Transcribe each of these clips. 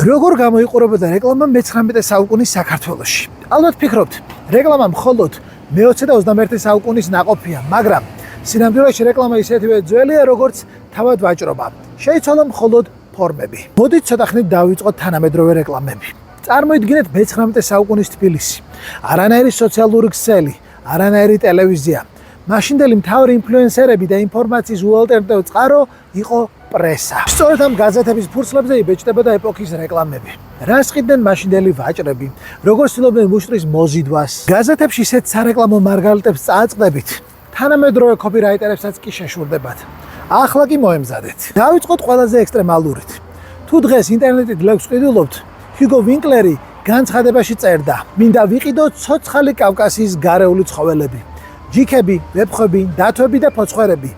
როგორ გამოიყურებოდა რეკლამა მე-19 საუკუნის საქართველოში? ალბათ ფიქრობთ, რეკლამა მხოლოდ მე-20 და 21 საუკუნის ნაყოფია, მაგრამ სინამდვილეში რეკლამა ისეთივე ძველია, როგორც თავად ვაჭრობა. შეიცვალა მხოლოდ ფორმები. მოდით ცოტა ხნით დავიწყოთ თანამედროვე რეკლამები. წარმოიდგინეთ მე-19 საუკუნის თბილისი. არანაირი სოციალური ქსელი, არანაირი ტელევიზია. მაშინდელი მთავარი ინფლუენსერები და ინფორმაციის უალტერნატივო წყარო იყო პრესა. სწორედ ამ გაზეთების ფურცლებზე იბეჭდებოდა ეპოქის რეკლამები. რას ყიდნენ მაშინდელი ვაჭრები, როგორ ცდილობდნენ მუშტრის მოზიდვას. გაზეთებში ისეთ სარეკლამო მარგალიტებს წააწყდებით, თანამედროვე კოპირაიტერებსაც კი შეშურდებათ. ახლა კი მოემზადეთ. დავიწყოთ ყველაზე ექსტრემალურით. თუ დღეს ინტერნეტით ლექსს ყიდულობთ, ჰიგო ვინკლერი განცხადებაში წერდა: მინდა ვიყიდო ცოცხალი კავკასიის გარეული ცხოველები. ჯიქები, ვეფხვები, დათვები და ფოცხვერები.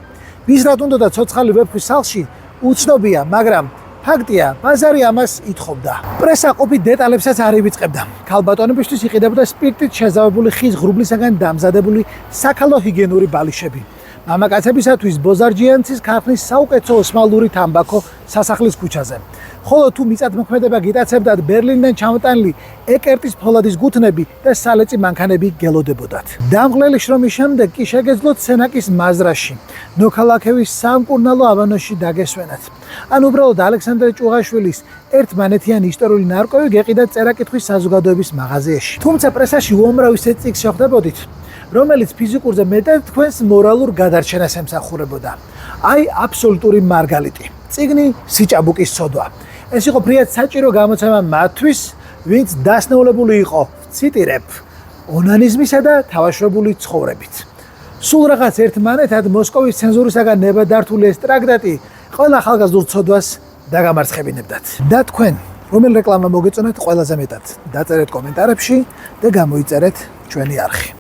ვისრად უნდოდა ცოცხალი ვეფხვის სახლში, უცნობია, მაგრამ ფაქტია, ბაზარი ამას ითხოვდა. პრესა ყოფით დეტალებსაც არ ივიწყებდა. ქალბატონებისთვის იყიდებოდა სპირტით შეზავებული ხის ღრუბლისაგან დამზადებული საქალო ჰიგიენური ბალიშები. მამაკაცებისათვის ბოზარჯიანცის ქარხნის საუკეთესო ოსმალური თამბაქო სასახლის ქუჩაზე. ხოლო თუ მიწათმოქმედება გიტაცებდათ ბერლინიდან ჩამოტანილი ეკერტის ფოლადის გუთნები და სალეწი მანქანები გელოდებოდათ. დამღლელი შრომის შემდეგ კი შეგეძლოთ სენაკის მაზრაში, ნოქალაქევის სამკურნალო ავანოში დაგესვენათ. ან უბრალოდ ალექსანდრე ჭუღაშვილის ერთმანეთიანი ისტორიული ნარკვევი გეყიდათ წერა-კითხვის საზოგადოების მაღაზიაში. თუმცა პრესაში უამრავ ისეთ წიგნს შეხვდებოდით, რომელიც ფიზიკურზე მეტად თქვენს მორალურ გადარჩენას ემსახურებოდა. აი აბსოლუტური მარგალიტი. წიგნი სიჭაბუკის ცოდვა. ეს იყო ფრიად საჭირო გამოცემა მათთვის, ვინც დასნეულებული იყო, ციტირებ, ონანიზმისა და თავაშრობული ცხოვრებით. სულ რაღაც ერთმანეთად მოსკოვის ცენზურისაგან ნებადართული ეს ტრაქტატი ყველა ახალგაზრდულ ცოდვას დაგამარცხებინებდათ. და თქვენ, რომელ რეკლამა მოგეწონათ ყველაზე მეტად? დაწერეთ კომენტარებში და გამოიწერეთ ჩვენი არხი.